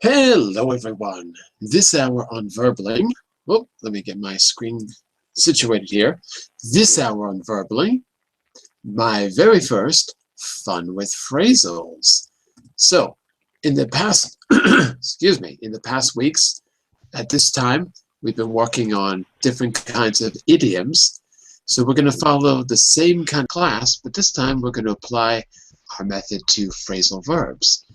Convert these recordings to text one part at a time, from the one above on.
Hello everyone. This hour on Verbling. Oh, let me get my screen situated here. This hour on Verbling, my very first Fun with Phrasals. So, in the past, excuse me, in the past weeks, at this time, we've been working on different kinds of idioms. So we're going to follow the same kind of class, but this time we're going to apply our method to phrasal verbs.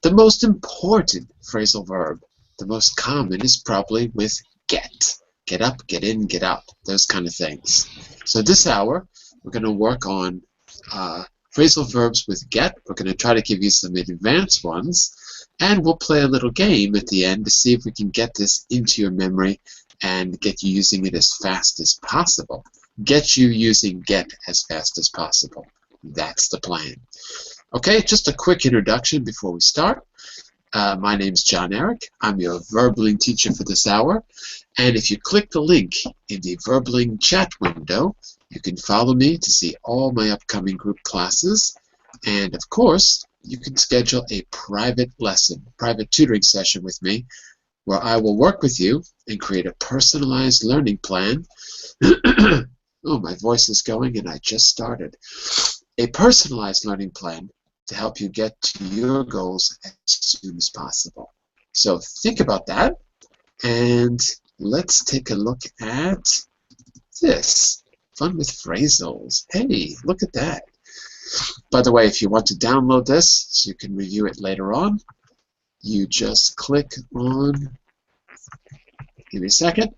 The most important phrasal verb, the most common, is probably with get. Get up, get in, get out, those kind of things. So this hour, we're going to work on phrasal verbs with get. We're going to try to give you some advanced ones, and we'll play a little game at the end to see if we can get this into your memory and get you using it as fast as possible. Get you using get as fast as possible. That's the plan. Okay, just a quick introduction before we start. My name's John Eric. I'm your Verbling teacher for this hour. And if you click the link in the Verbling chat window, you can follow me to see all my upcoming group classes. And of course, you can schedule a private lesson, private tutoring session with me, where I will work with you and create a personalized learning plan. Oh, my voice is going and I just started. A personalized learning plan to help you get to your goals as soon as possible. So think about that, and let's take a look at this. Fun with Phrasals. Hey, look at that. By the way, if you want to download this so you can review it later on, you just click on, give me a second,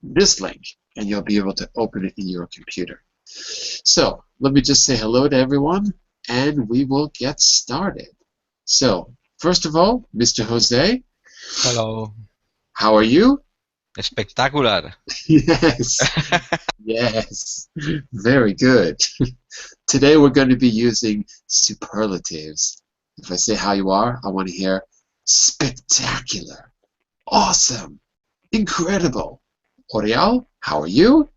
this link, and you'll be able to open it in your computer. So let me just say hello to everyone, and we will get started. So first of all, Mr. Jose. Hello. How are you? Spectacular. Yes. Yes. Very good. Today we're going to be using superlatives. If I say how you are, I want to hear spectacular, awesome, incredible. Oriel, how are you?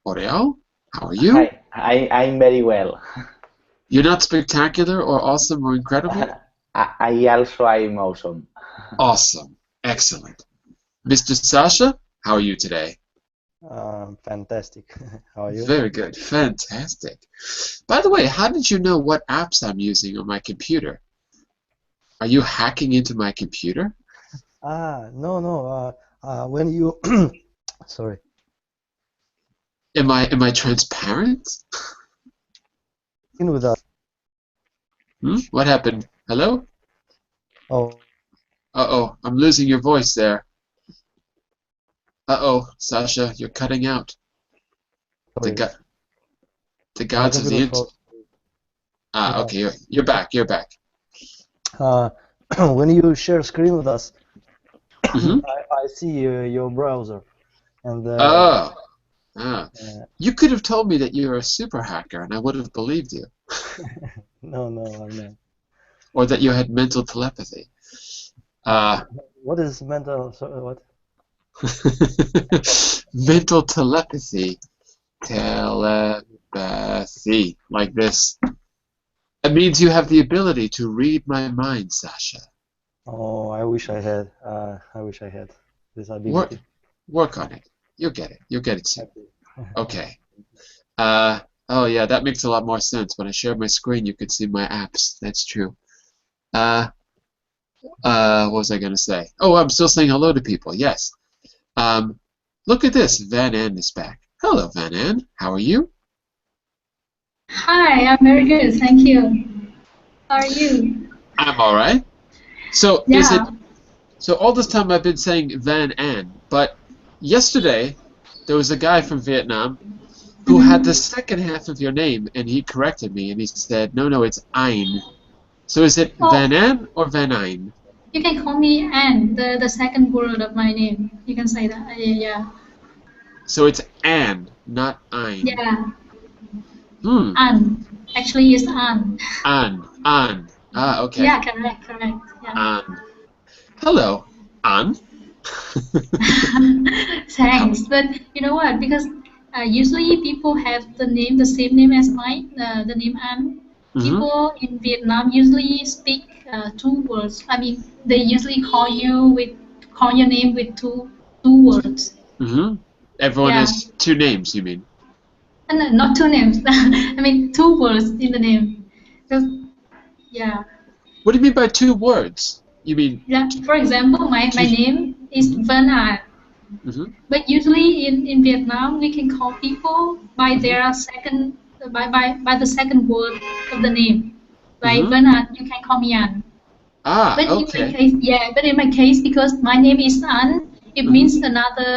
Oriel, how are you? Hi, I'm very well. You're not spectacular or awesome or incredible? I also am awesome. Awesome. Excellent. Mr. Sasha, how are you today? Fantastic. How are you? Very good. Fantastic. By the way, how did you know what apps I'm using on my computer? Are you hacking into my computer? No. When you sorry. Am I transparent? In with us. What happened? Hello? Oh. Uh-oh, I'm losing your voice there. Uh-oh, Sasha, you're cutting out. Sorry. The gods of the internet. Okay, you're back. You're back. When you share screen with us, Mm-hmm. I see your browser, and you could have told me that you're a super hacker, and I would have believed you. No, I'm not. Or that you had mental telepathy. What is mental? What? Mental telepathy. Telepathy. Like this. It means you have the ability to read my mind, Sasha. Oh, I wish I had. I wish I had this ability. Work on it. You'll get it. You'll get it soon. Okay. Oh yeah, that makes a lot more sense. When I shared my screen, you could see my apps. That's true. What was I gonna say? Oh, I'm still saying hello to people. Yes. Look at this. Van Ann is back. Hello, Van Ann. How are you? Hi, I'm very good, thank you. How are you? I'm all right. So Yeah. So all this time I've been saying Van Ann, but yesterday there was a guy from Vietnam who had the second half of your name, and he corrected me, and he said, no, it's Ein. So is it Van Ann or Van Ein? You can call me Anne, the second word of my name. You can say that, yeah. So it's Ann, not Ein. Yeah. Hmm. Anne. Actually, it's Anne. Ann. Ah, okay. Yeah, correct. Yeah. Ann. Hello, Ann. Thanks, but you know what? Because Usually people have the same name as mine, the name An. Mm-hmm. People in Vietnam usually speak two words. I mean, they usually call your name with two words. Mm-hmm. Everyone Yeah, has two names, you mean? and not two names. I mean, two words in the name. 'Cause- yeah, What do you mean by two words? You mean yeah. For example, my two? name is Mm-hmm. Vân An. Mm-hmm. But usually in Vietnam, we can call people by Mm-hmm. their second by the second word of the name. Like Mm-hmm. Vân An, you can call me An. Ah, But in my okay. case, yeah, but in my case, because my name is An, it Mm-hmm. means another.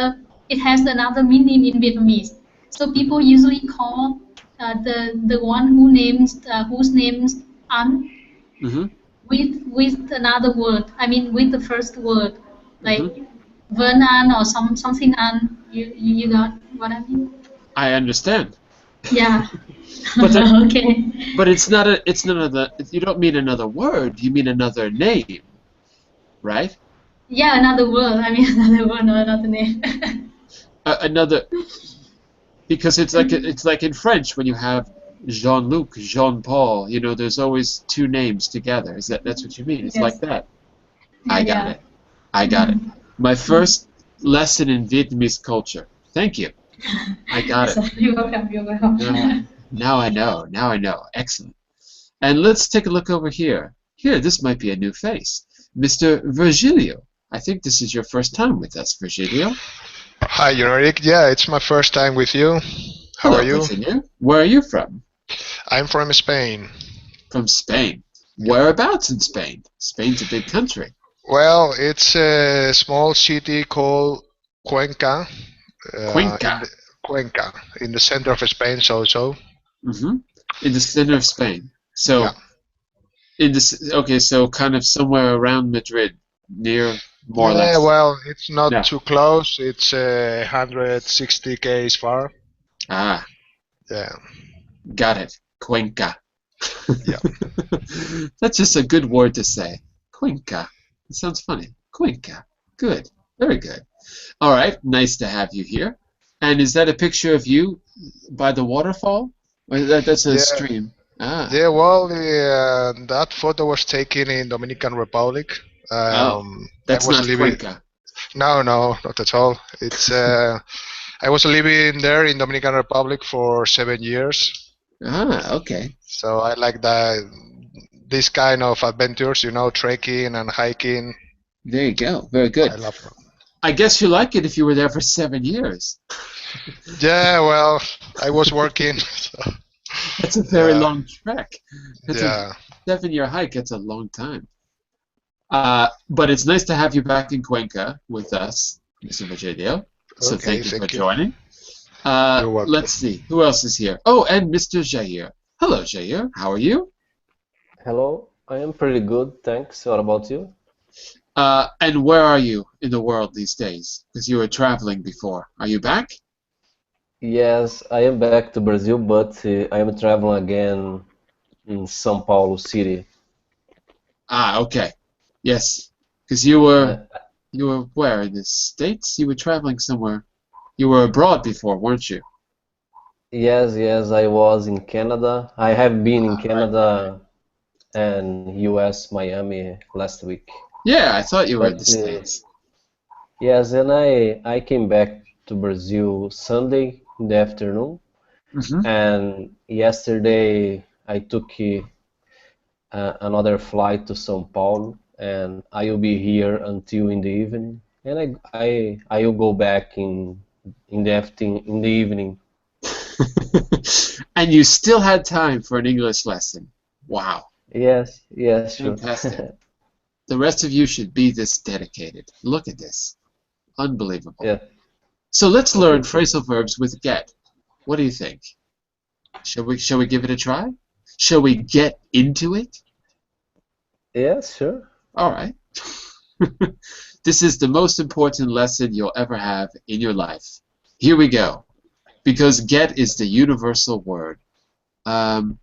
It has another meaning in Vietnamese. So people Mm-hmm. usually call the one whose name's An Mm-hmm. with another word. I mean, with the first word, like Mm-hmm. Vân An or something An. You got what I mean? I understand. Yeah. But that, Okay. but it's not a. It's not another. You don't mean another word. You mean another name, right? Yeah, another word. I mean, another word, not another name. Another, because it's like in French when you have Jean-Luc, Jean-Paul. You know, there's always two names together. That's what you mean? It's like Yes. that. Yeah, I got yeah. it. I got it. My first lesson in Vietnamese culture. Thank you. I got it. So you're welcome. You're welcome. Now I know. Now I know. Excellent. And let's take a look over here. Here, this might be a new face. Mr. Virgilio. I think this is your first time with us, Virgilio. Hi, Eric. Yeah, it's my first time with you. How Hello, are you? Virgilio. Where are you from? I'm from Spain. From Spain. Whereabouts in Spain? Spain's a big country. Well, it's a small city called Cuenca, Cuenca. Cuenca, in the center of Spain, so. Mm-hmm. In the center of Spain. Yeah. So, okay, so kind of somewhere around Madrid, near, more or Yeah, less. well, it's not Yeah. too close. It's 160 km far. Ah, Yeah. got it. Cuenca. Yeah. That's just a good word to say. Cuenca. It sounds funny. Cuenca. Good. Very good. All right. Nice to have you here. And is that a picture of you by the waterfall? Or that's a Yeah. stream? Ah. Yeah, well, that photo was taken in Dominican Republic. Oh. I That's was not living. Cuenca. No, not at all. It's I was living there in Dominican Republic for 7 years, Ah, okay. so I like this kind of adventures, trekking and hiking. There you go. Very good. I love them. I guess you like it if you were there for 7 years. Yeah, well, I was working. So, That's a very yeah, long trek. That's yeah. a 7-year hike. That's a long time. But it's nice to have you back in Cuenca with us, Mr. Virgilio. So Okay, thank you for thank you. joining. You're welcome. Let's see. Who else is here? Oh, and Mr. Jair. Hello, Jair. How are you? Hello, I am pretty good, thanks. What about you? And where are you in the world these days? Because you were traveling before. Are you back? Yes, I am back to Brazil, but I am traveling again in São Paulo city. Ah, okay. Yes. Because you Uh, were where? In the States? You were traveling somewhere. You were abroad before, weren't you? yes, I was in Canada. I have been in Ah, right. Canada and US, Miami last week. Yeah, I thought you were in the But States. yes, and I came back to Brazil Sunday in the afternoon, Mm-hmm. and yesterday I took another flight to São Paulo, and I will be here until in the evening, and I will go back in the evening. And you still had time for an English lesson. Wow. Yes, sure. Fantastic. The rest of you should be this dedicated. Look at this. Unbelievable. Yeah. So let's learn Okay. phrasal verbs with get. What do you think? Shall we give it a try? Shall we get into it? Yes, sure. All right. This is the most important lesson you'll ever have in your life. Here we go. Because get is the universal word. And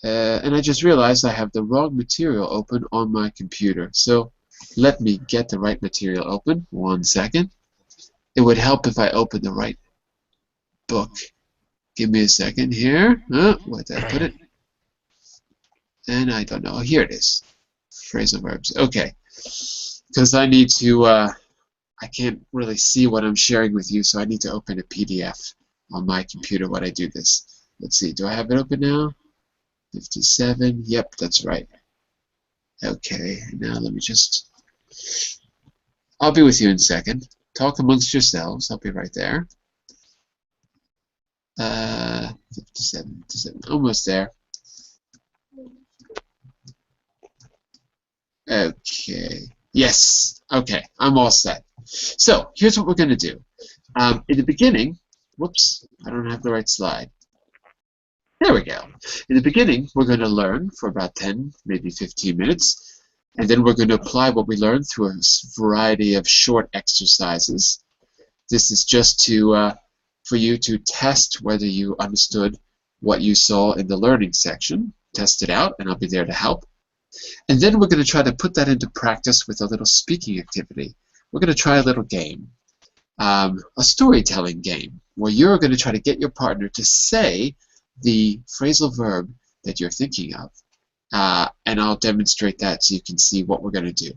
I just realized I have the wrong material open on my computer. So let me get the right material open. 1 second. It would help if I opened the right book. Give me a second here. Where did I put it? And I don't know. Here it is. Phrasal verbs. Okay. Because I need to, I can't really see what I'm sharing with you, so I need to open a PDF on my computer when I do this. Let's see. Do I have it open now? 57. Yep, that's right. Okay. Now let me just... I'll be with you in a second. Talk amongst yourselves. I'll be right there. 57, almost there. Okay. Yes. Okay. I'm all set. So here's what we're going to do. In the beginning, whoops, I don't have the right slide. There we go. In the beginning, we're going to learn for about 10, maybe 15 minutes, and then we're going to apply what we learned through a variety of short exercises. This is just to for you to test whether you understood what you saw in the learning section. Test it out, and I'll be there to help. And then we're going to try to put that into practice with a little speaking activity. We're going to try a little game, a storytelling game, where you're going to try to get your partner to say the phrasal verb that you're thinking of. And I'll demonstrate that so you can see what we're going to do.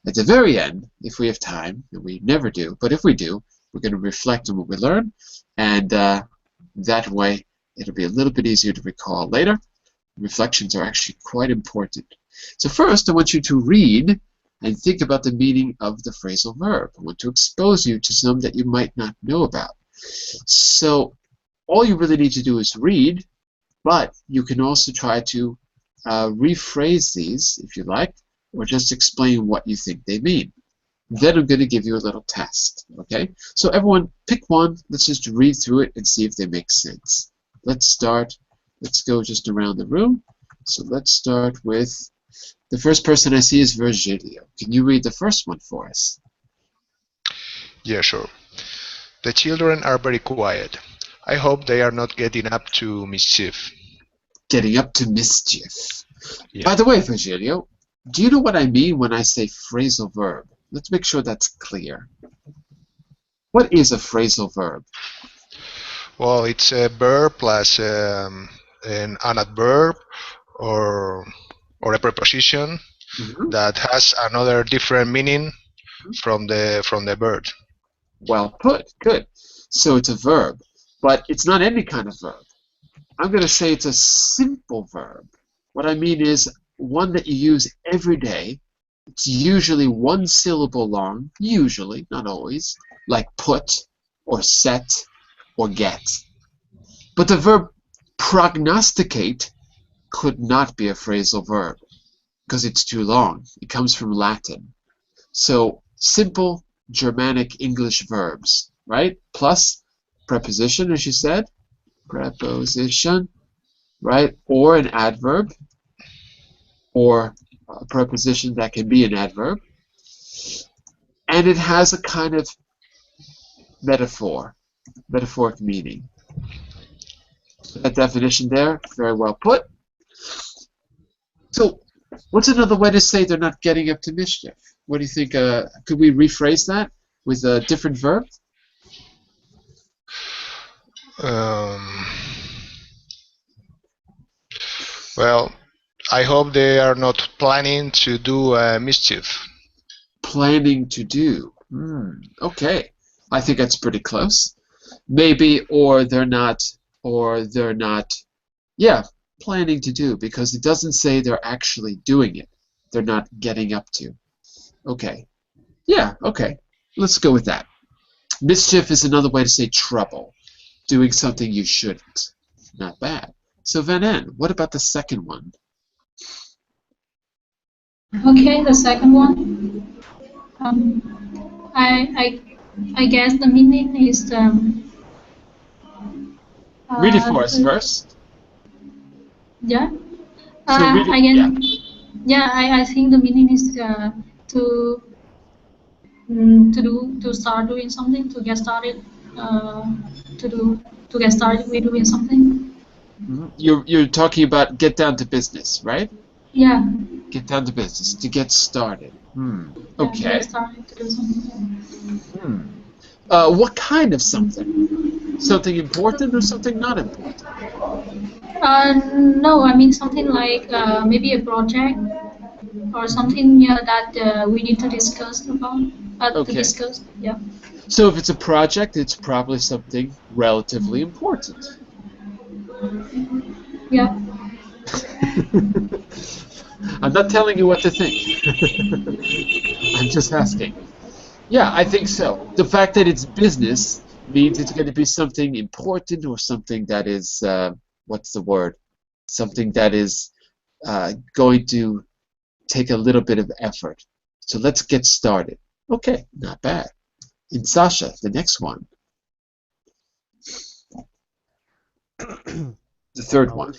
At the very end, if we have time, and we never do, but if we do, we're going to reflect on what we learned, and that way it'll be a little bit easier to recall later. Reflections are actually quite important. So first, I want you to read and think about the meaning of the phrasal verb. I want to expose you to some that you might not know about. So all you really need to do is read, but you can also try to rephrase these, if you like, or just explain what you think they mean. Then I'm going to give you a little test, okay? So everyone, pick one. Let's just read through it and see if they make sense. Let's start. Let's go just around the room. So let's start with, the first person I see is Virgilio. Can you read the first one for us? Yeah, sure. The children are very quiet. I hope they are not getting up to mischief. Getting up to mischief. Yeah. By the way, Virgilio, do you know what I mean when I say phrasal verb? Let's make sure that's clear. What is a phrasal verb? Well, it's a verb plus an adverb or a preposition that has another different meaning from the verb. Well put. Good. So it's a verb, but it's not any kind of verb. I'm going to say it's a simple verb. What I mean is one that you use every day. It's usually one syllable long, usually, not always, like put or set or get. But the verb prognosticate could not be a phrasal verb because it's too long. It comes from Latin. So simple Germanic English verbs, right? Plus preposition, as you said, preposition, right? Or an adverb, or a preposition that can be an adverb. And it has a kind of metaphoric meaning. That definition there, very well put. So, what's another way to say they're not getting up to mischief? What do you think? Could we rephrase that with a different verb? Well, I hope they are not planning to do mischief. Planning to do. Okay. I think that's pretty close. Maybe, or they're not, yeah, planning to do, because it doesn't say they're actually doing it. They're not getting up to. Okay. Yeah, okay. Let's go with that. Mischief is another way to say trouble. Doing something you shouldn't. Not bad. So Van En, what about the second one? Okay, the second one. I guess the meaning is Read it for us first. Yeah. So read it, Again, yeah. I think the meaning is to start doing something, to get started, to get started with doing something. You're talking about get down to business, right? Yeah. Get down to business, to get started. Yeah, to Okay. get started to do something. What kind of something? Something important or something not important? No, I mean something like maybe a project or something that we need to discuss about. To Okay. discuss, yeah. So if it's a project, it's probably something relatively important. Yeah. I'm not telling you what to think. I'm just asking. Yeah, I think so. The fact that it's business means it's going to be something important or something that is, what's the word? Something that is going to take a little bit of effort. So let's get started. Okay, not bad. And Sasha, the next one. The third one.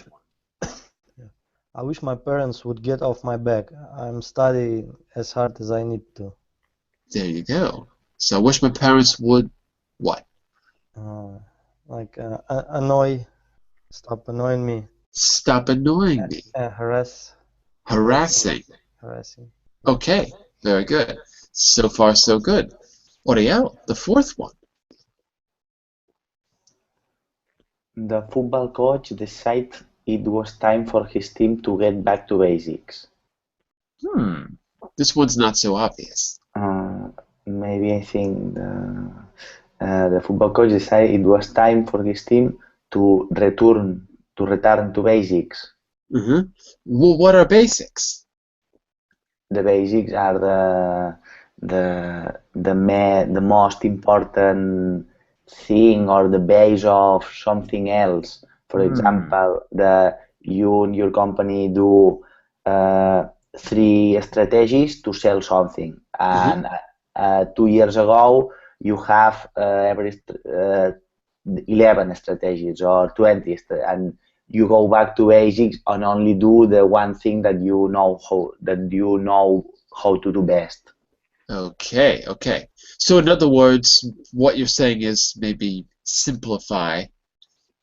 I wish my parents would get off my back. I'm studying as hard as I need to. There you go. So I wish my parents would what? Stop annoying me, Stop annoying me. Harassing. harassing. Okay, very good. So far, so good. Oriel, the fourth one. The football coach decided it was time for his team to get back to basics. This one's not so obvious. Maybe I think the football coach decided it was time for his team to return to basics. Well, what are basics? The basics are the most important thing or the base of something else. For example, you and your company do 3 strategies to sell something, and 2 years ago you have 11 strategies or 20, and you go back to basics and only do the one thing that you know how to do best. Okay. So in other words, what you're saying is maybe simplify.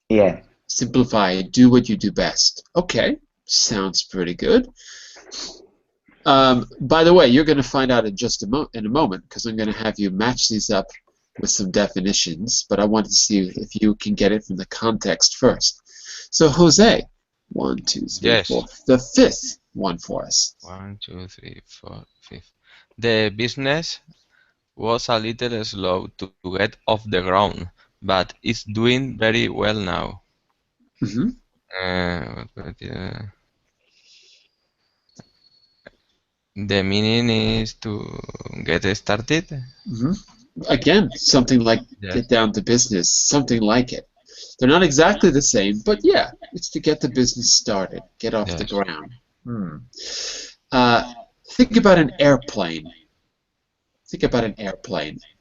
Yeah. Simplify, do what you do best. Okay, sounds pretty good. By the way, you're going to find out in just in a moment, because I'm going to have you match these up with some definitions, but I wanted to see if you can get it from the context first. So Jose, 1, 2, 3, Yes. 4. The fifth one for us. 1, 2, 3, 4, 5. The business was a little slow to get off the ground, but it's doing very well now. The meaning is to get started. Again, something like get down to business, something like it. They're not exactly the same, but yeah, it's to get the business started, get off the ground. Think about an airplane.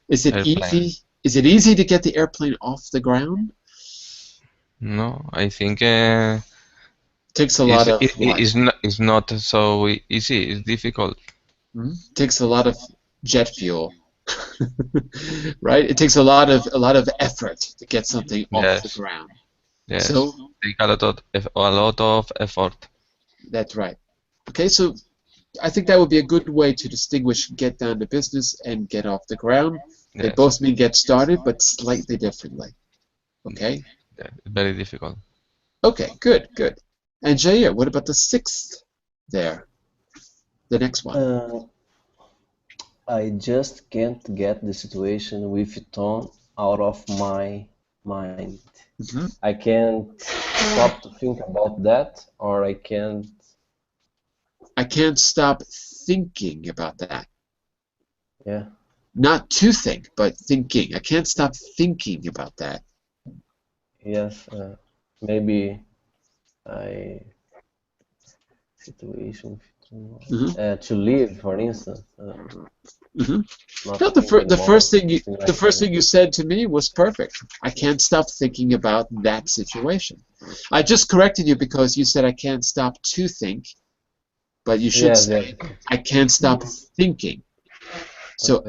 Is it easy? Is it easy to get the airplane off the ground? No, I think takes a lot of it's not so easy. It's difficult. Takes a lot of jet fuel, right? It takes a lot of effort to get something off the ground. Yes. So take a lot of effort. That's right. Okay, so I think that would be a good way to distinguish get down to business and get off the ground. They both mean get started, but slightly differently. Okay? Yeah, very difficult. Okay, good. And Jair, what about the sixth there? The next one. I just can't get the situation with Tom out of my mind. I can't stop to think about that, or I can't stop thinking about that. Yeah. Not to think, but thinking. I can't stop thinking about that. Yes, maybe situation to live, for instance. No, the first thing you said to me was perfect. I can't stop thinking about that situation. I just corrected you because you said I can't stop to think, but you should say I can't stop thinking. So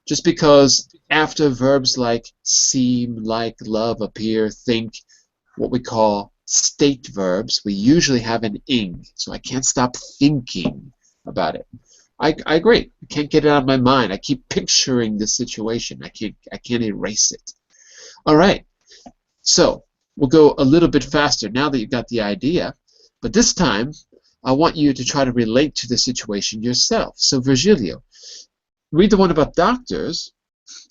just because after verbs like seem, like, love, appear, think, what we call state verbs, we usually have an ing. So I can't stop thinking about it. I agree. I can't get it out of my mind. I keep picturing the situation. I can't erase it. All right. So we'll go a little bit faster now that you've got the idea. But this time, I want you to try to relate to the situation yourself. So Virgilio, read the one about doctors,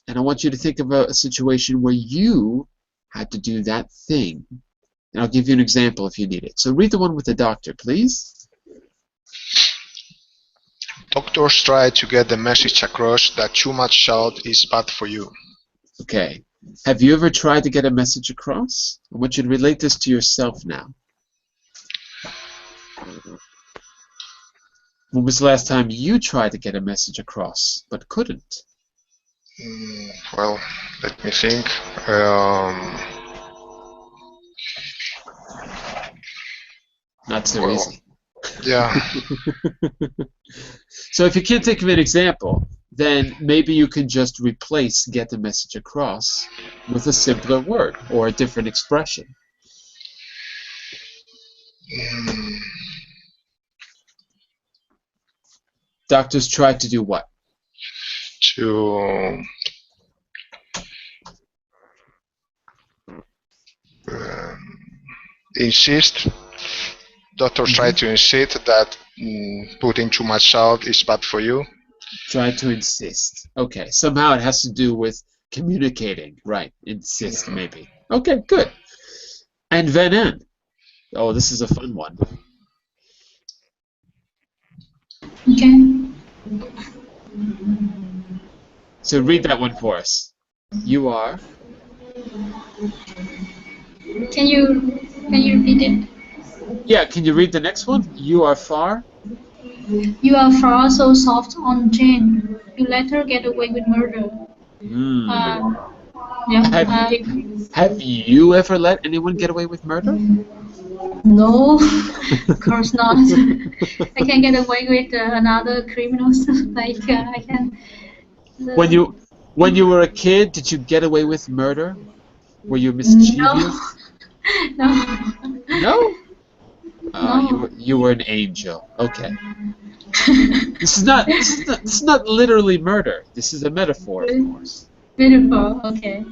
and I want you to think of a situation where you had to do that thing. And I'll give you an example if you need it. So read the one with the doctor, please. Doctors try to get the message across that too much salt is bad for you. Okay. Have you ever tried to get a message across? I want you to relate this to yourself now. When was the last time you tried to get a message across but couldn't? Well, let me think. Not so easy. Yeah. So if you can't think of an example, then maybe you can just replace get the message across with a simpler word or a different expression. Doctors try to do what? To insist. Doctors try to insist that putting too much salt is bad for you. Try to insist. Okay, somehow it has to do with communicating. Right, insist maybe. Okay, good. And venin. Oh, this is a fun one. Okay. So read that one for us. You are. Can you repeat it? Yeah, can you read the next one? You are far. You are far so soft on Jane. You let her get away with murder. Yeah. Have you ever let anyone get away with murder? No, of course not. I can get away with another criminals. Like I can. When you were a kid, did you get away with murder? Were you mischievous? No. No? No. You were an angel. Okay. This is not literally murder. This is a metaphor, of course. Beautiful. Okay.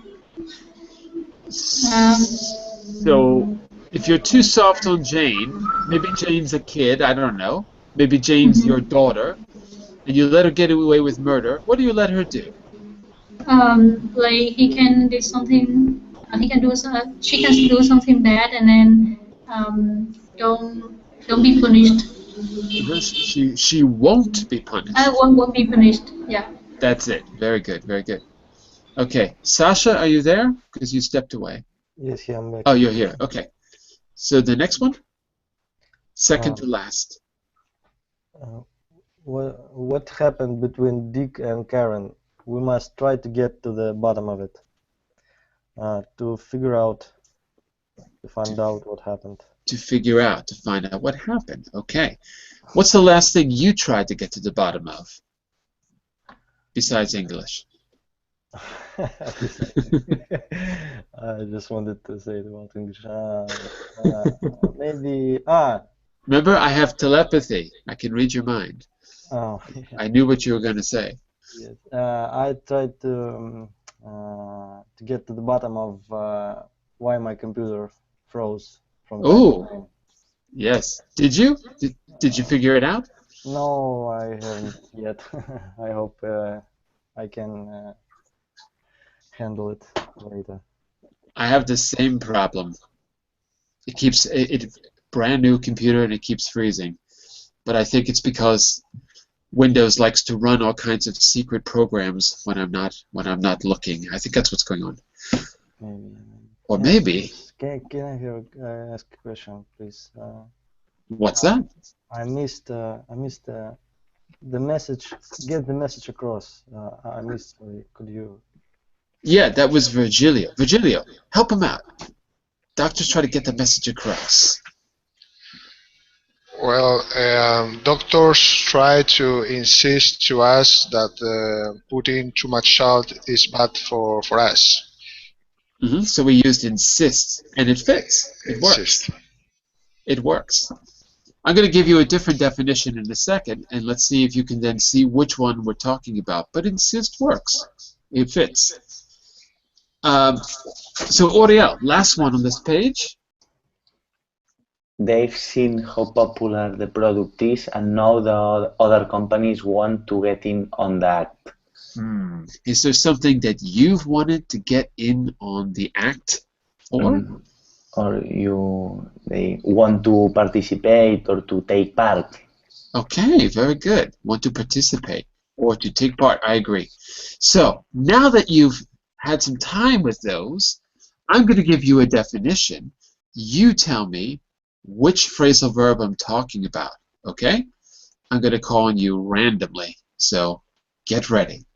So if you're too soft on Jane, maybe Jane's a kid, I don't know. Maybe Jane's your daughter, and you let her get away with murder. What do you let her do? Like he can do something. He can do. She can do something bad, and then don't be punished. She won't be punished. Won't be punished. Yeah. That's it. Very good. Very good. Okay, Sasha, are you there? Because you stepped away. Yes, yeah, I'm back. Oh, you're here. Okay. So the next one, second to last. What happened between Dick and Karen? We must try to get to the bottom of it. To find out what happened. To find out what happened. Okay. What's the last thing you tried to get to the bottom of? Besides English. I just wanted to say it about English. Maybe. Remember, I have telepathy. I can read your mind. Oh. I knew what you were going to say. Yes. I tried to get to the bottom of why my computer froze from time to time. Yes. Did you? Did you figure it out? No, I haven't yet. I hope I can handle it later. I have the same problem. It keeps brand new computer and it keeps freezing. But I think it's because Windows likes to run all kinds of secret programs when I'm not looking. I think that's what's going on. Maybe. Or maybe. Can I ask a question, please? What's that? I missed the message. Get the message across. I missed. Could you? Yeah, that was Virgilio. Virgilio, help him out. Doctors try to get the message across. Well, doctors try to insist to us that putting too much salt is bad for us. So we used insist, and it fits. It works. Insist. It works. I'm going to give you a different definition in a second, and let's see if you can then see which one we're talking about. But insist works. It fits. So Oriel, last one on this page. They've seen how popular the product is, and now the other companies want to get in on that. Is there something that you've wanted to get in on the act for? Or they want to participate or to take part. Okay, very good. Want to participate or to take part. I agree. So now that you've had some time with those, I'm going to give you a definition. You tell me which phrasal verb I'm talking about. Okay? I'm going to call on you randomly. So get ready.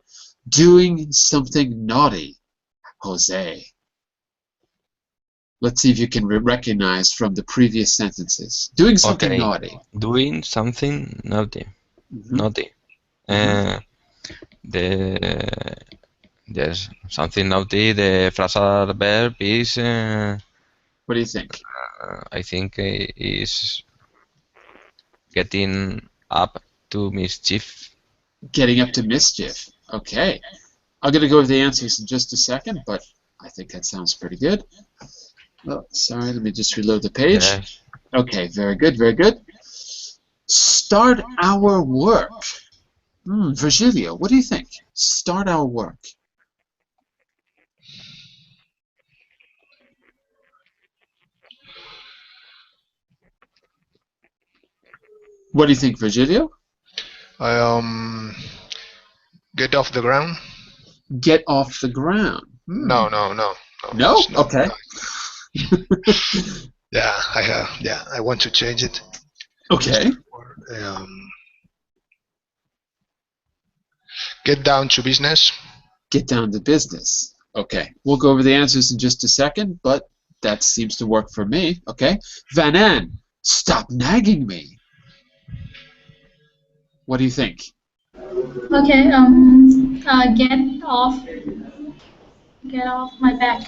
Doing something naughty, Jose. Let's see if you can recognize from the previous sentences. Doing something naughty. Doing something naughty. Naughty. There's something naughty. The phrasal verb is. What do you think? I think is getting up to mischief. Getting up to mischief. Okay. I'm going to go over the answers in just a second, but I think that sounds pretty good. Oh, sorry, let me just reload the page. Yes. Okay, very good, very good. Start our work. Virgilio, what do you think? Start our work. What do you think, Virgilio? Get off the ground. Get off the ground. No. No? Okay. I want to change it. Okay. Get down to business. Get down to business. Okay. We'll go over the answers in just a second, but that seems to work for me. Okay. Van An, stop nagging me. What do you think? Okay. Get off my back.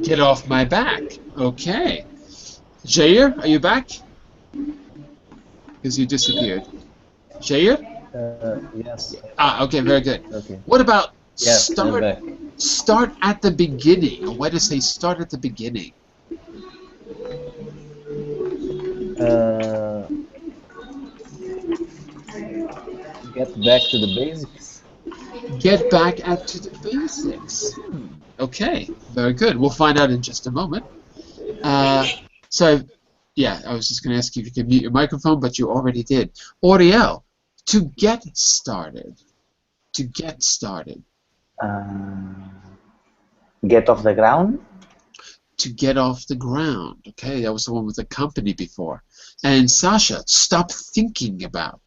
Get off my back. Okay. Jair, are you back? Because you disappeared. Jair? Yes. Okay, very good. Okay. What about Yes, I'm back. start at the beginning? Why does it say start at the beginning? Get back to the basics. Get back to the basics. Okay, very good. We'll find out in just a moment. Yeah, I was just going to ask you if you could mute your microphone, but you already did. Oriel, to get started. To get started. Get off the ground. To get off the ground. Okay, that was the one with the company before. And Sasha, stop thinking about.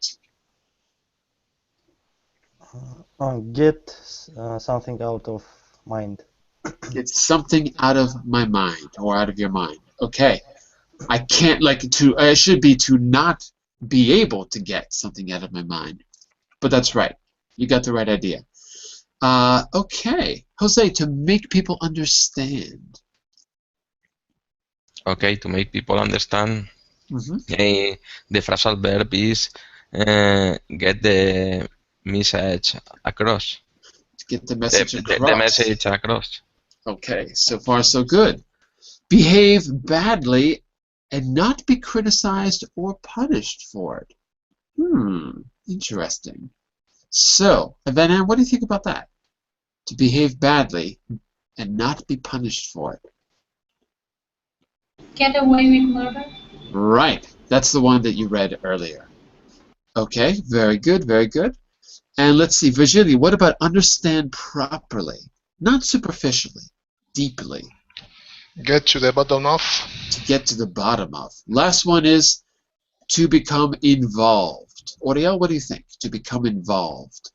Get something out of mind. Get something out of my mind or out of your mind. Okay. I can't I should be to not be able to get something out of my mind. But that's right. You got the right idea. Okay. Jose, to make people understand. Okay, to make people understand, the phrasal verb is get the message across. To get the message across. The message across. Okay, so far so good. Behave badly and not be criticized or punished for it. Interesting. So, Van An, what do you think about that? To behave badly and not be punished for it. Get away with murder. Right. That's the one that you read earlier. Okay, very good, very good. And let's see, Virgilie, what about understand properly? Not superficially, deeply. Get to the bottom of. To get to the bottom of. Last one is to become involved. Oriel, what do you think? To become involved.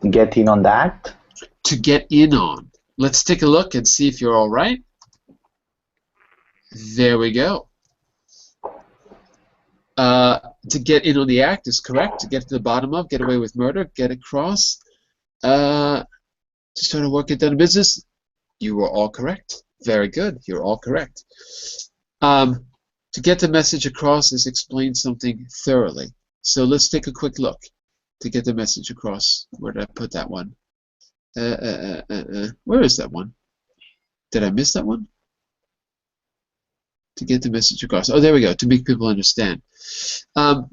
Get in on that. To get in on. Let's take a look and see if you're all right. There we go. To get in on the act is correct. To get to the bottom of, get away with murder, get across. To start a work, get done in business. You were all correct. Very good. You're all correct. To get the message across is explain something thoroughly. So let's take a quick look to get the message across. Where did I put that one? Where is that one? Did I miss that one? To get the message across. Oh, there we go. To make people understand. To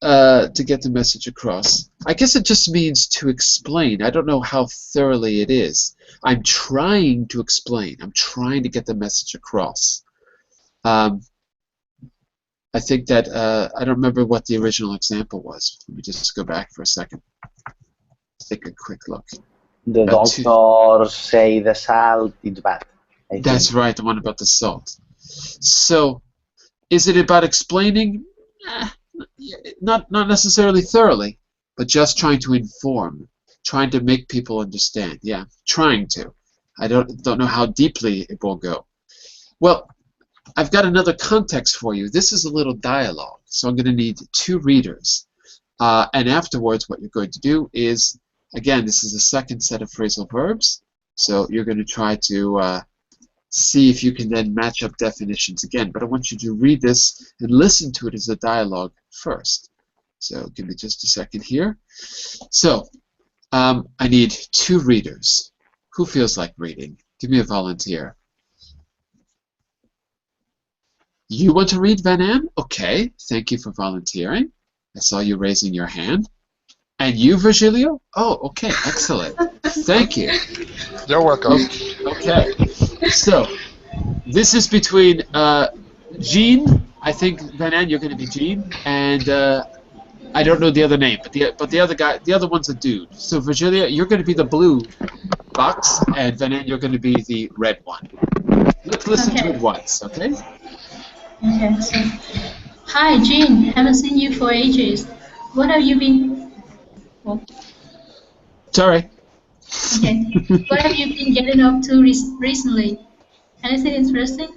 get the message across. I guess it just means to explain. I don't know how thoroughly it is. I'm trying to explain. I'm trying to get the message across. I think that I don't remember what the original example was. Let me just go back for a second. Take a quick look. The doctor say the salt is bad. That's right, the one about the salt. So, is it about explaining? Not necessarily thoroughly, but just trying to inform, trying to make people understand. Yeah, trying to. I don't know how deeply it will go. Well, I've got another context for you. This is a little dialogue, so I'm going to need 2 readers. And afterwards, what you're going to do is, again, this is the second set of phrasal verbs, so you're going to try to see if you can then match up definitions again. But I want you to read this and listen to it as a dialogue first. So give me just a second here. So I need 2 readers. Who feels like reading? Give me a volunteer. You want to read, Van Am? Okay, thank you for volunteering. I saw you raising your hand. And you, Virgilio? Oh, okay, excellent. Thank you. You're welcome. Okay, so this is between Jean. I think, Van Am, you're going to be Jean, and I don't know the other name, but the other guy, the other one's a dude. So Virgilio, you're going to be the blue box, and Van Am, you're going to be the red one. Let's listen to it once, okay? Okay, so hi Jean, haven't seen you for ages. What have you been? Oh. Sorry. Okay. What have you been getting up to recently? Anything interesting?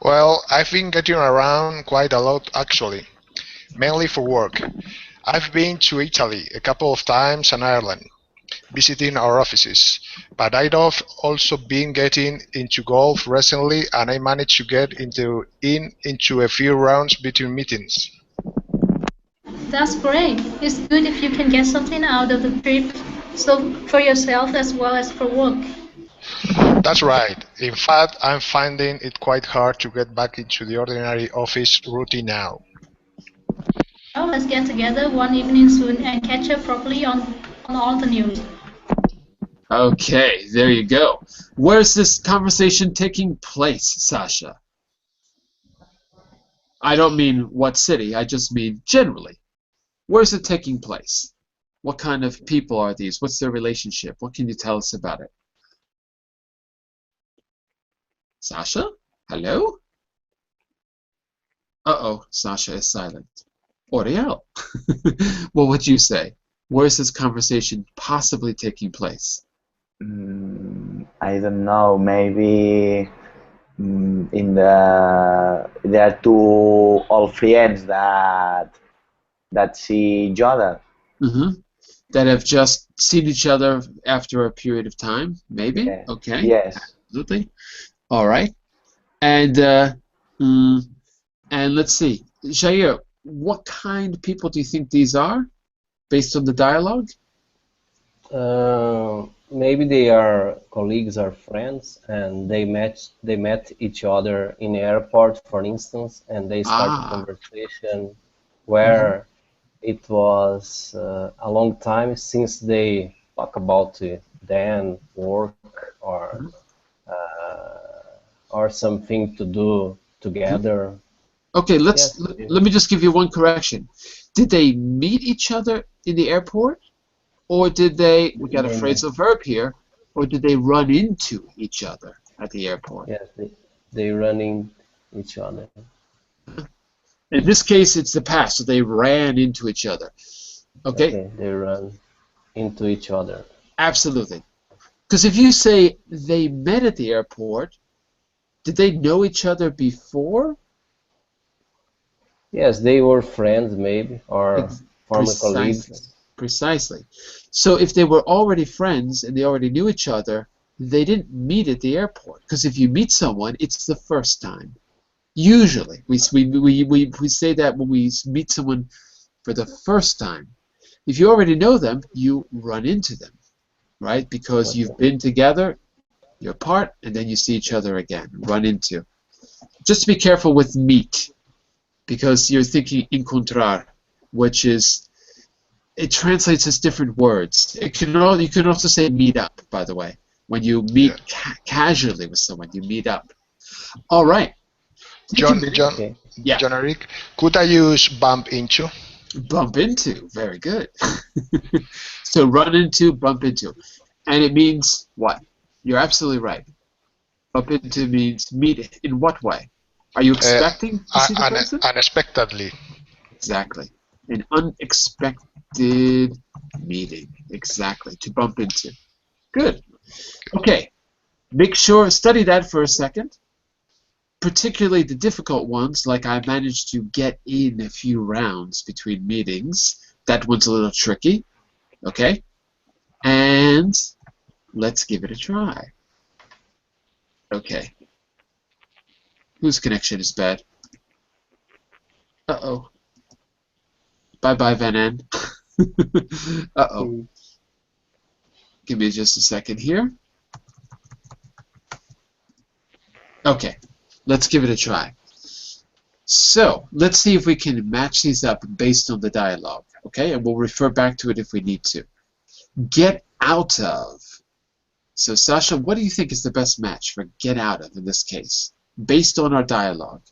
Well, I've been getting around quite a lot actually, mainly for work. I've been to Italy a couple of times and Ireland, visiting our offices, but I've also been getting into golf recently, and I managed to get into a few rounds between meetings. That's great. It's good if you can get something out of the trip, so for yourself as well as for work. That's right. In fact, I'm finding it quite hard to get back into the ordinary office routine now. Well, let's get together one evening soon and catch up properly on all the news. Okay, there you go. Where's this conversation taking place, Sasha? I don't mean what city, I just mean generally. Where's it taking place? What kind of people are these? What's their relationship? What can you tell us about it? Sasha? Hello? Uh-oh, Sasha is silent. Oriel. Well, what'd you say? Where's this conversation possibly taking place? I don't know, maybe there are 2 old friends that see each other. That have just seen each other after a period of time, maybe? Yeah. Okay. Yes. Absolutely. All right. And let's see. Jair, what kind of people do you think these are, based on the dialogue? Maybe they are colleagues or friends, and they met each other in the airport, for instance, and they started a conversation where it was a long time since they talk about then work or something to do together. Okay, let me just give you one correction. Did they meet each other in the airport? Or did they, we got a phrasal verb here, or did they run into each other at the airport? Yes, they run into each other. In this case, it's the past, so they ran into each other. Okay? They run into each other. Absolutely. Because if you say they met at the airport, did they know each other before? Yes, they were friends maybe, or former colleagues. Precisely. So if they were already friends and they already knew each other, they didn't meet at the airport. Because if you meet someone, it's the first time. Usually, we say that when we meet someone for the first time. If you already know them, you run into them, right? Because you've been together, you're apart, and then you see each other again. Run into. Just be careful with meet, because you're thinking encontrar, which is, it translates as different words. You can also say meet up, by the way. When you meet casually with someone, you meet up. All right. John, Okay. John Eric, could I use bump into? Bump into, very good. So run into, bump into. And it means what? You're absolutely right. Bump into means meet in what way? Are you expecting to see the person? Unexpectedly. Exactly. An unexpected meeting. Exactly. To bump into. Good. Okay. Make sure, study that for a second. Particularly the difficult ones, like I managed to get in a few rounds between meetings. That one's a little tricky. Okay? And let's give it a try. Okay. Whose connection is bad? Uh-oh. Bye-bye, Van N. Uh-oh. Give me just a second here. Okay. Let's give it a try. So, let's see if we can match these up based on the dialogue. Okay? And we'll refer back to it if we need to. Get out of. So, Sasha, what do you think is the best match for get out of in this case, based on our dialogue?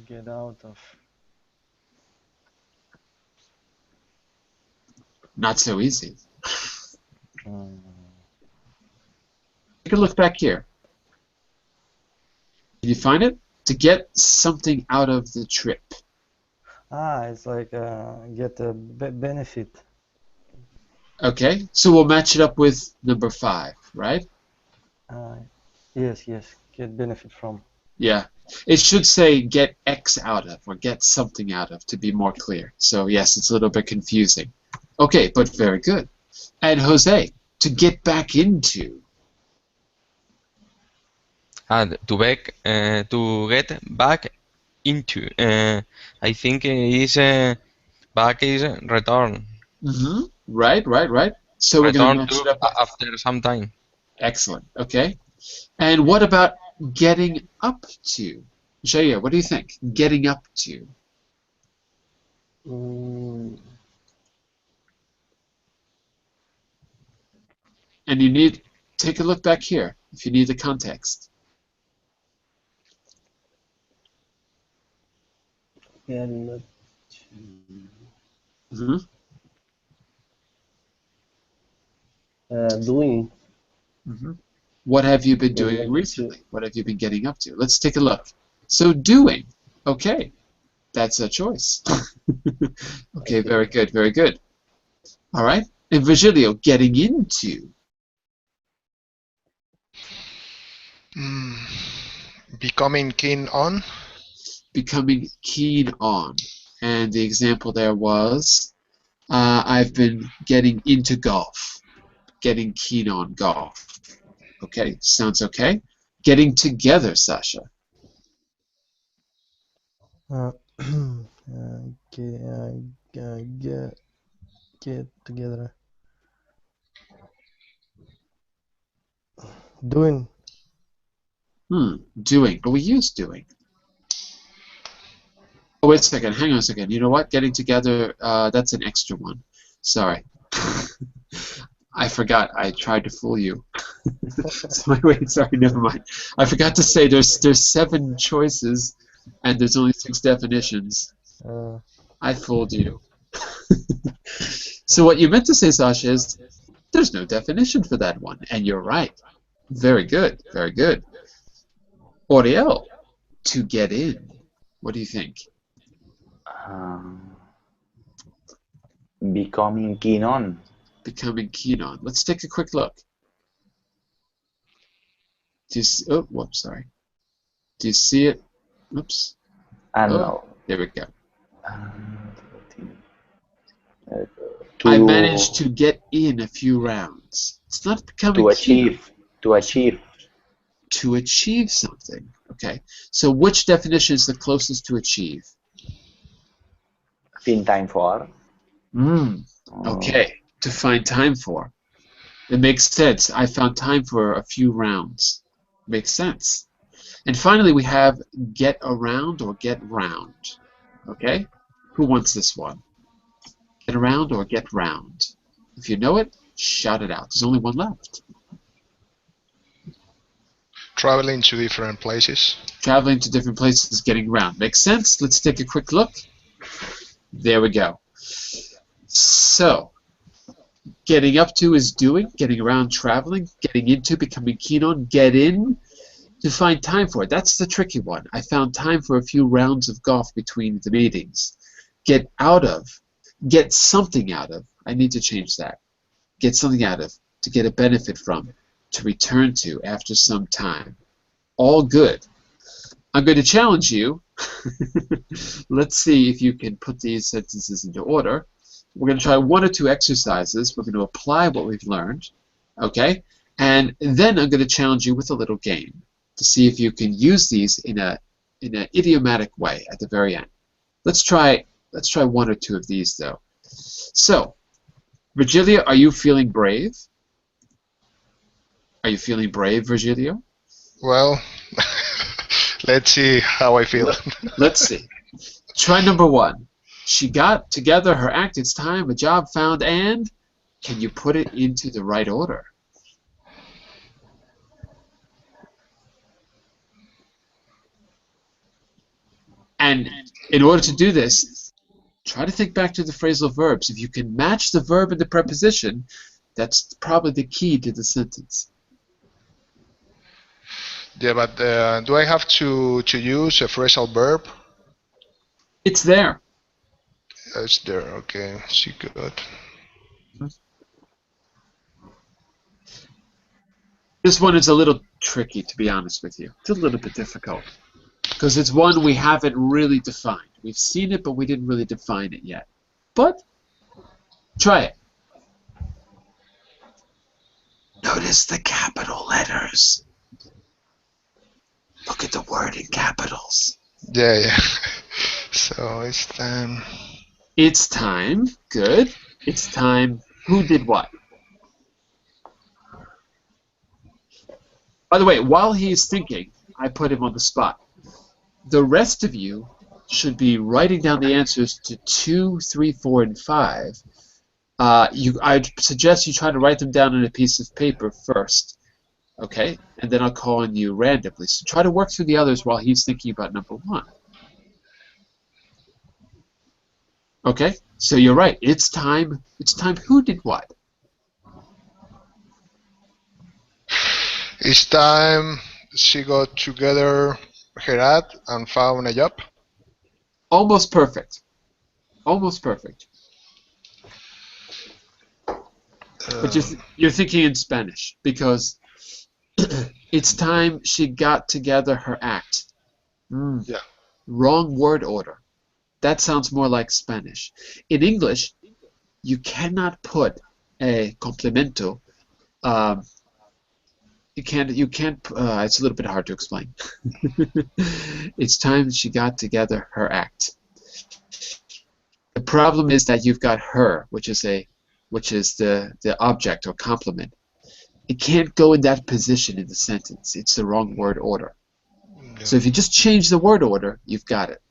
Get out of. Not so easy. Take a look back here. Can you find it? To get something out of the trip. It's like get a benefit. Okay, so we'll match it up with number 5, right? Yes, get benefit from. Yeah. It should say get X out of or get something out of to be more clear. So yes, it's a little bit confusing. Okay, but very good. And Jose, to get back into. And to get back into. I think is back is return. Right. So we're going to Return match it to up with. after some time. Excellent. Okay. And what about getting up to? Jair, what do you think? Getting up to. And you need, take a look back here if you need the context. Getting up to. Doing. What have you been doing recently? What have you been getting up to? Let's take a look. So doing. Okay. That's a choice. Okay, very good, very good. All right. And Virgilio, getting into. Becoming keen on. Becoming keen on. And the example there was, I've been getting into golf. Getting keen on golf. Okay, sounds okay. Getting together, Sasha. Get together. Doing. Doing, but we use doing. Oh, wait a second, hang on a second. You know what? Getting together, that's an extra one. Sorry. I forgot. I tried to fool you. Wait, sorry, never mind. I forgot to say there's 7 choices and there's only 6 definitions. I fooled you. So what you meant to say, Sasha, is there's no definition for that one, and you're right. Very good, very good. Oriel, to get in. What do you think? Becoming keen on. Becoming keen on. Let's take a quick look. Do you see, oh, whoops, sorry. Do you see it? Oops. No. There we go. I managed to get in a few rounds. It's not becoming keen. To achieve. To achieve something. Okay. So which definition is the closest to achieve? Find time for. Okay. To find time for. It makes sense. I found time for a few rounds. Makes sense. And finally, we have get around or get round. Okay? Who wants this one? Get around or get round? If you know it, shout it out. There's only one left. Traveling to different places. Traveling to different places, getting around. Makes sense? Let's take a quick look. There we go. So, getting up to is doing, getting around, traveling, getting into, becoming keen on, get in, to find time for it. That's the tricky one. I found time for a few rounds of golf between the meetings. Get out of, get something out of. I need to change that. Get something out of, to get a benefit from, to return to after some time. All good. I'm going to challenge you. Let's see if you can put these sentences into order. We're going to try one or two exercises. We're going to apply what we've learned, okay? And then I'm going to challenge you with a little game to see if you can use these in an idiomatic way at the very end. Let's try one or two of these though. So, Virgilio, are you feeling brave? Are you feeling brave, Virgilio? Well, let's see how I feel. Let's see. Try number one. She got together her act, it's time, a job found, and can you put it into the right order? And in order to do this, try to think back to the phrasal verbs. If you can match the verb and the preposition, that's probably the key to the sentence. Yeah, but do I have to use a phrasal verb? It's there. It's there, okay. She got. This one is a little tricky, to be honest with you. It's a little bit difficult because it's one we haven't really defined. We've seen it, but we didn't really define it yet. But try it. Notice the capital letters. Look at the word in capitals. Yeah, yeah. So it's time. It's time. Good. It's time. Who did what? By the way, while he's thinking, I put him on the spot. The rest of you should be writing down the answers to 2, 3, 4, and 5. I'd suggest you try to write them down on a piece of paper first. Okay? And then I'll call on you randomly. So try to work through the others while he's thinking about number 1. Okay? So you're right. It's time. It's time. Who did what? It's time she got together her act and found a job. Almost perfect. Almost perfect. But you're thinking in Spanish because it's time she got together her act. Yeah. Wrong word order. That sounds more like Spanish. In English, you cannot put a complemento. You can't. It's a little bit hard to explain. It's time she got together her act. The problem is that you've got her, which is the object or complement. It can't go in that position in the sentence. It's the wrong word order. Yeah. So if you just change the word order, you've got it.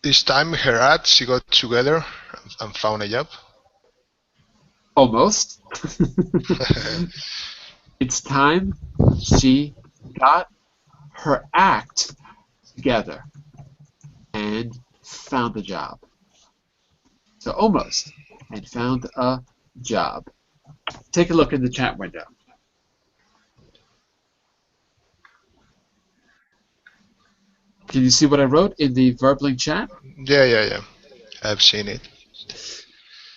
This time her act she got together and found a job. Almost. It's time she got her act together and found a job. So almost. And found a job. Take a look in the chat window. Can you see what I wrote in the verbling chat? Yeah. I've seen it.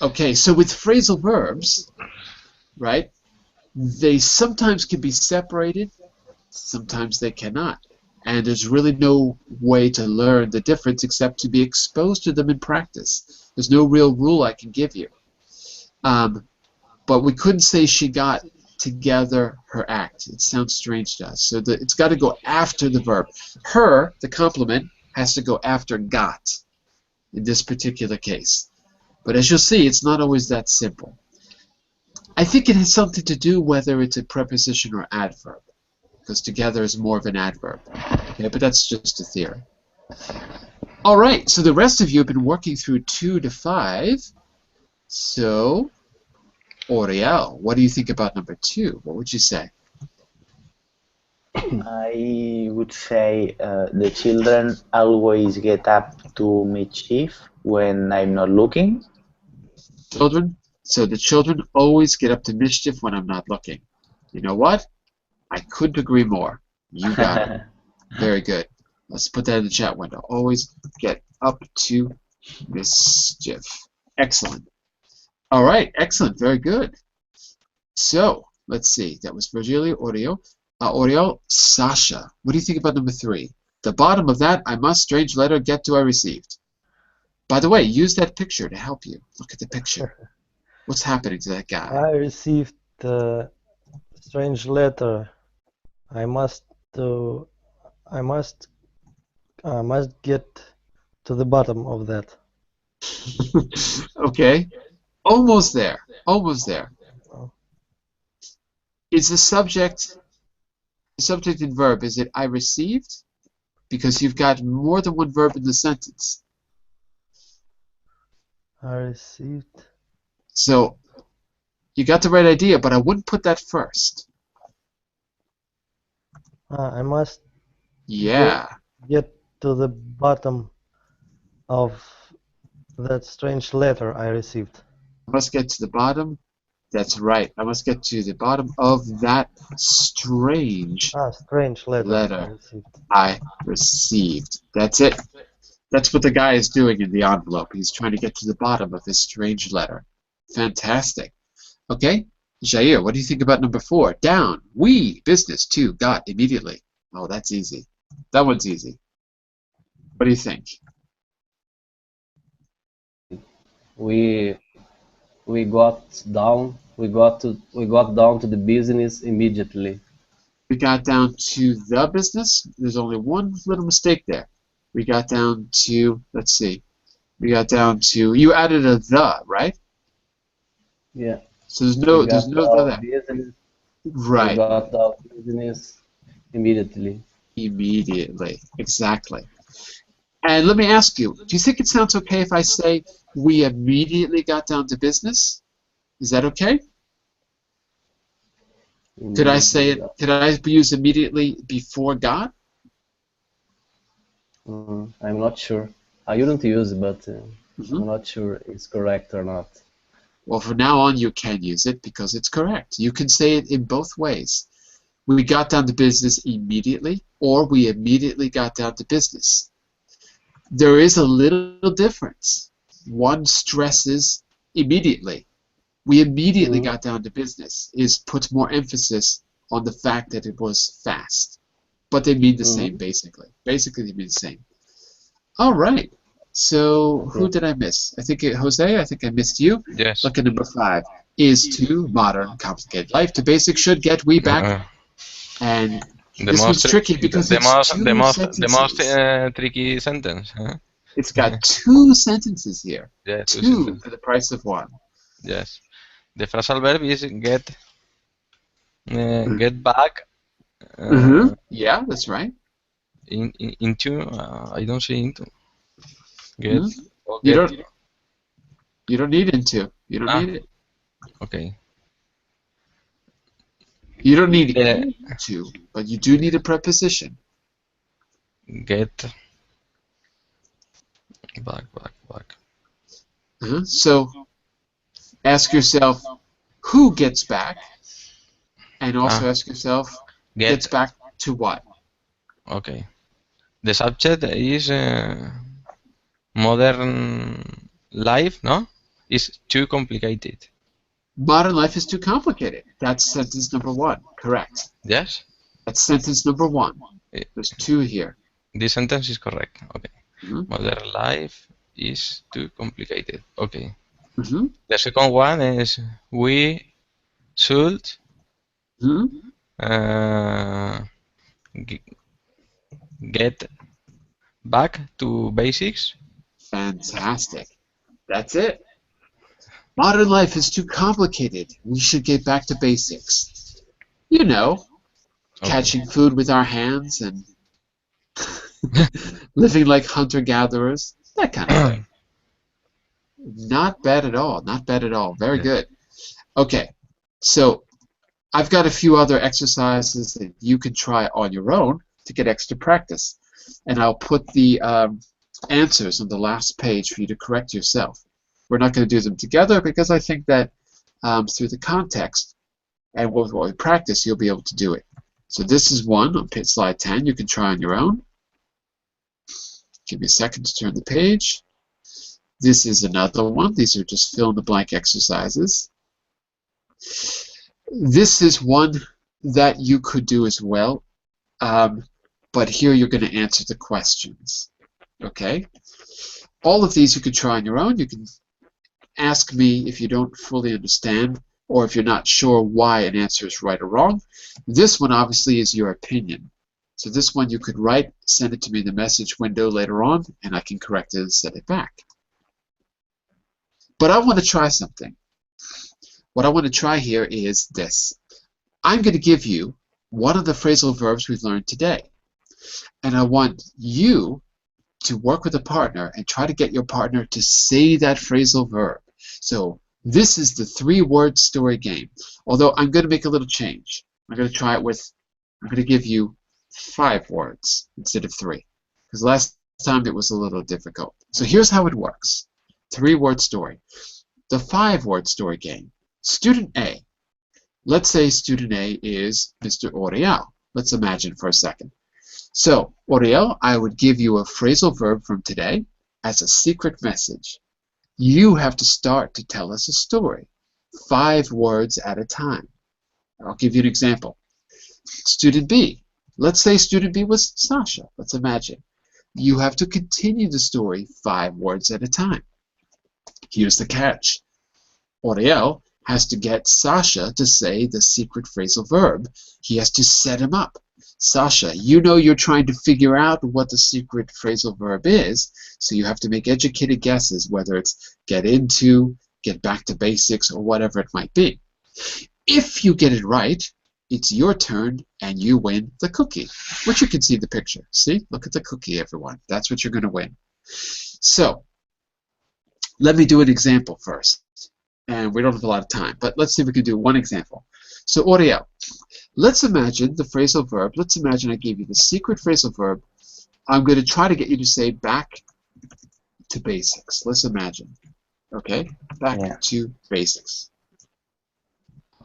Okay, so with phrasal verbs, right, they sometimes can be separated, sometimes they cannot. And there's really no way to learn the difference except to be exposed to them in practice. There's no real rule I can give you. But we couldn't say she got together her act. It sounds strange to us. So it's got to go after the verb. Her, the complement, has to go after got in this particular case. But as you'll see, it's not always that simple. I think it has something to do whether it's a preposition or adverb, because together is more of an adverb. Okay, but that's just a theory. All right, so the rest of you have been working through 2 to 5. So, Oriel, what do you think about number 2? What would you say? I would say the children always get up to mischief when I'm not looking. Children? So the children always get up to mischief when I'm not looking. You know what? I couldn't agree more. You got it. Very good. Let's put that in the chat window. Always get up to mischief. Excellent. All right. Excellent. Very good. So, let's see. That was Virgilio, Oriel, Sasha. What do you think about number 3? The bottom of that, I must, strange letter, get to, I received. By the way, use that picture to help you. Look at the picture. What's happening to that guy? I received a strange letter. I must get to the bottom of that. Okay. Almost there. Almost there. Is the subject and verb, is it I received? Because you've got more than one verb in the sentence. I received. So you got the right idea, but I wouldn't put that first. I must Yeah. get to the bottom of that strange letter I received. I must get to the bottom. That's right. I must get to the bottom of that strange Strange letter I received. That's it. That's what the guy is doing in the envelope. He's trying to get to the bottom of this strange letter. Fantastic. Okay, Jair, what do you think about number 4? Down. We, business, 2, got, immediately. Oh, that's easy. That one's easy. What do you think? We got down to the business immediately. We got down to the business. There's only one little mistake there. We got down to, let's see. We got down to, you added a the, right? Yeah. So there's no the there. Business, Right. we got the business immediately. Immediately. Exactly. And let me ask you, do you think it sounds okay if I say we immediately got down to business? Is that okay? Could I say it? Could I use immediately before got? I'm not sure. I wouldn't use it, but I'm not sure it's correct or not. Well, from now on, you can use it because it's correct. You can say it in both ways. We got down to business immediately, or we immediately got down to business. There is a little difference. One stresses immediately. We immediately got down to business. Puts more emphasis on the fact that it was fast. But they mean the same, basically. Basically, they mean the same. All right. So, who did I miss? I think, Jose, I think I missed you. Yes. Look at number 5. Is to modern, complicated life. To basic should get we back. And this one's tricky because it's the most tricky sentence. Huh? It's got 2 sentences here. Yeah, 2 for the price of 1. Yes. The phrasal verb is get back. Yeah, that's right. Into. I don't see into. Get. You don't need into. You don't need it. Okay. You don't need into, but you do need a preposition. Get back. So ask yourself, who gets back? And also ask yourself, gets back to what? Okay. The subject is modern life, no? It's too complicated. Modern life is too complicated. That's sentence number 1. Correct. Yes? That's sentence number 1. There's 2 here. This sentence is correct. Okay. Mhm. Modern life is too complicated. Okay. Mhm. The second one is we should Mhm. uh, g- get back to basics. Fantastic. That's it. Modern life is too complicated. We should get back to basics. You know, Okay. catching food with our hands and living like hunter-gatherers, that kind of thing. Not bad at all. Not bad at all. Very Yeah. good. Okay, so I've got a few other exercises that you can try on your own to get extra practice. And I'll put the answers on the last page for you to correct yourself. We're not going to do them together because I think that through the context and with what we practice, you'll be able to do it. So this is one on slide 10. You can try on your own. Give me a second to turn the page. This is another one. These are just fill-in-the-blank exercises. This is one that you could do as well, but here you're going to answer the questions. Okay? All of these you can try on your own. You can ask me if you don't fully understand or if you're not sure why an answer is right or wrong. This one obviously is your opinion. So this one you could write, send it to me in the message window later on, and I can correct it and send it back. But I want to try something. What I want to try here is this. I'm going to give you one of the phrasal verbs we've learned today. And I want you to work with a partner and try to get your partner to say that phrasal verb. So this is the 3-word story game. Although I'm going to make a little change. I'm going to try it with, I'm going to give you 5 words instead of 3. Because last time it was a little difficult. So here's how it works. 3-word story. The 5-word story game. Student A. Let's say student A is Mr. Oriel. Let's imagine for a second. So, Oriel, I would give you a phrasal verb from today as a secret message. You have to start to tell us a story, 5 words at a time. I'll give you an example. Student B. Let's say student B was Sasha. Let's imagine. You have to continue the story 5 words at a time. Here's the catch. Oriel has to get Sasha to say the secret phrasal verb. He has to set him up. Sasha, you know you're trying to figure out what the secret phrasal verb is, so you have to make educated guesses, whether it's get into, get back to basics, or whatever it might be. If you get it right, it's your turn and you win the cookie, which you can see the picture. See? Look at the cookie, everyone. That's what you're going to win. So, let me do an example first. And we don't have a lot of time, but let's see if we can do one example. So, Oriel, let's imagine the phrasal verb. Let's imagine I gave you the secret phrasal verb. I'm going to try to get you to say back to basics. Let's imagine. Okay? Back to basics.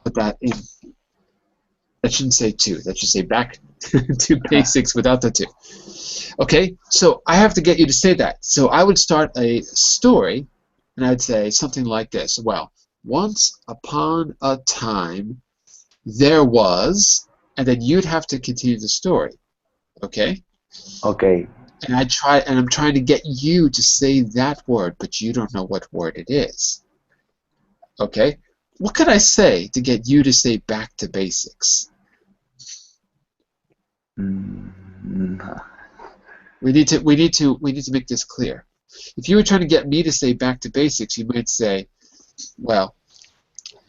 Put that in. That shouldn't say to. That should say back to basics without the to. Okay? So I have to get you to say that. So I would start a story, and I'd say something like this. Well, once upon a time, there was, and then you'd have to continue the story. Okay? Okay. And I'm trying to get you to say that word, but you don't know what word it is. Okay? What could I say to get you to say back to basics? We need to make this clear. If you were trying to get me to say back to basics, you might say, well,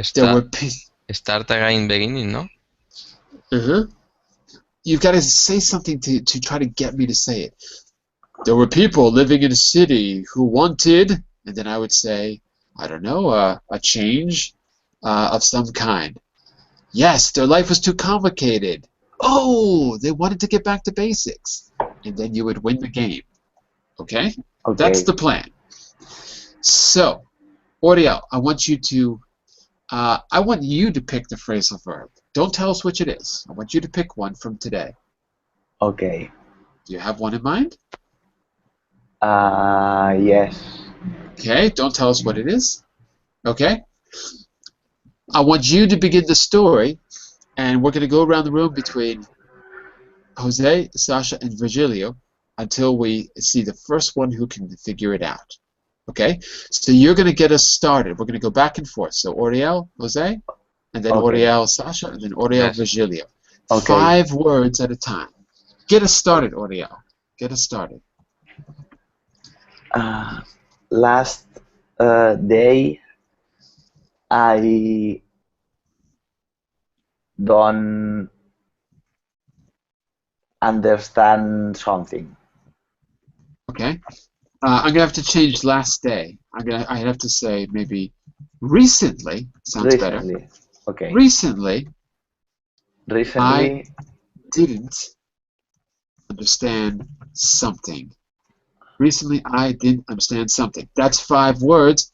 Start again beginning, no? You've got to say something to try to get me to say it. There were people living in a city who wanted, and then I would say, I don't know, a change of some kind. Yes, their life was too complicated. Oh, they wanted to get back to basics. And then you would win the game. Okay? That's the plan. So, Oriel, I want you to pick the phrasal verb. Don't tell us which it is. I want you to pick one from today. Okay. Do you have one in mind? Yes. Okay, don't tell us what it is. Okay? I want you to begin the story, and we're going to go around the room between Jose, Sasha, and Virgilio until we see the first one who can figure it out. Okay? So you're going to get us started. We're going to go back and forth. So Oriel, Jose, and then Okay. Oriel, Sasha, and then Oriel, Yes. Virgilio. Okay. 5 words at a time. Get us started, Oriel. Get us started. Last day, I don't understand something. Okay? I'm going to have to change last day. I have to say maybe recently. Sounds better. Recently. Okay. Recently, Recently, didn't understand something. Recently, I didn't understand something. That's 5 words.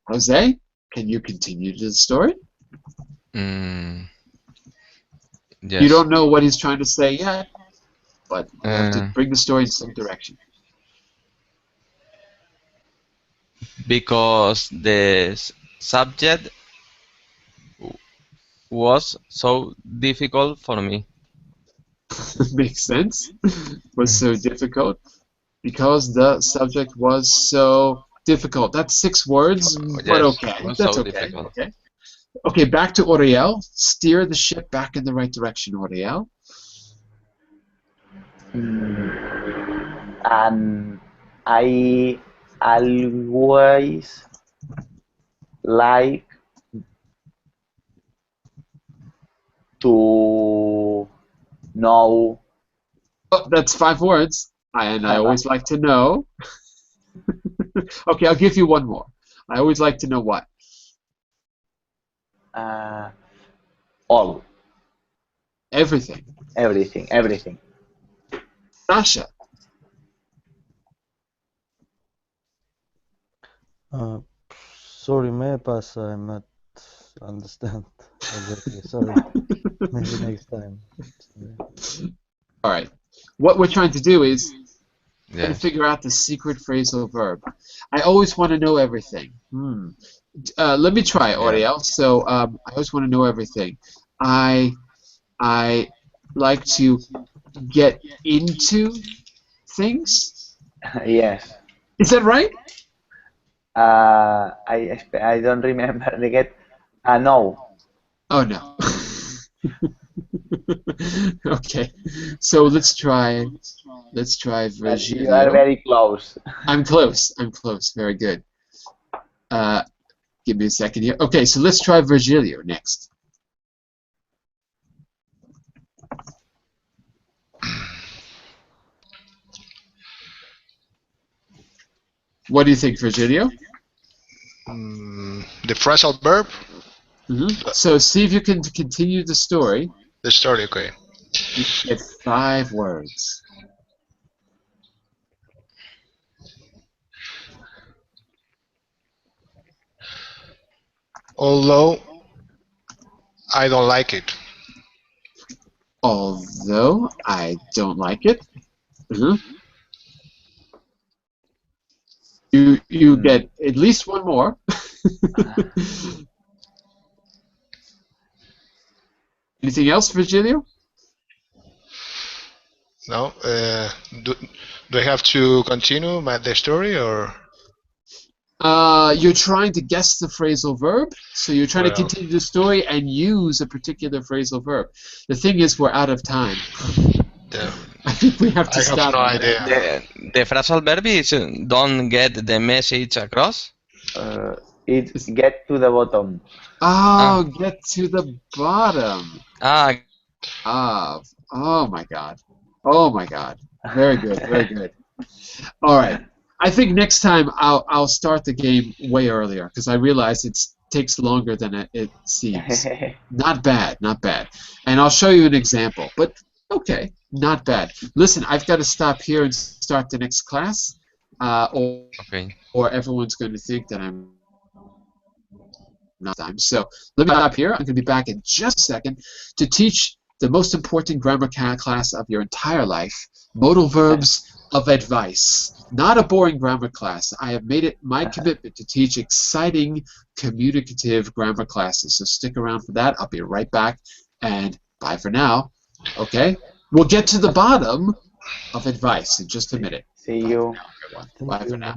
Jose, can you continue to the story? Yes. You don't know what he's trying to say yet, but you have to Uh, bring the story in some direction. because the subject was so difficult for me. Makes sense. Was so difficult because the subject was so difficult. That's 6 words, but Yes, okay. was That's so okay. difficult. Okay. Okay, back to Oriel. Steer the ship back in the right direction, Oriel. and I always like to know. Oh, that's 5 words. And I always like to know. Okay, I'll give you one more. I always like to know what? All, Everything. everything. Sasha. Sorry, may I pass? I'm not understand exactly. Sorry. Maybe next time. All right. What we're trying to do is try to Yes. figure out the secret phrasal verb. I always want to know everything. Let me try, Yeah. Oriel. So I always want to know everything. I like to get into things. Yes. Is that right? I don't remember the get. No. Oh no. Okay. So let's try But you are Virgilio. very close. I'm close. I'm close. Very good. Give me a second here. Okay, so let's try Virgilio next. What do you think, Virgilio? The phrasal verb? So see if you can continue the story. The story, okay. You get 5 words. Although I don't like it. Although I don't like it. You get at least one more. Anything else, Virgilio? No? Do I have to continue the story or? You're trying to guess the phrasal verb, so you're trying to Well. continue the story and use a particular phrasal verb. The thing is, we're out of time. Yeah. I think we have to I have stop. no idea. The phrasal verb is don't get the message across. It's get to the bottom. Oh, get to the bottom. Ah, Oh my God. Oh my God. Very good. Very good. All right. I think next time I'll start the game way earlier because I realize it takes longer than it seems. Not bad. Not bad. And I'll show you an example. But okay, not bad. Listen, I've got to stop here and start the next class, okay. or everyone's going to think that I'm not time. So let me stop here. I'm going to be back in just a second to teach the most important grammar class of your entire life, modal verbs of advice. Not a boring grammar class. I have made it my commitment to teach exciting communicative grammar classes. So stick around for that. I'll be right back. And bye for now. Okay? We'll get to the bottom of advice in just a minute. See you. Bye for now.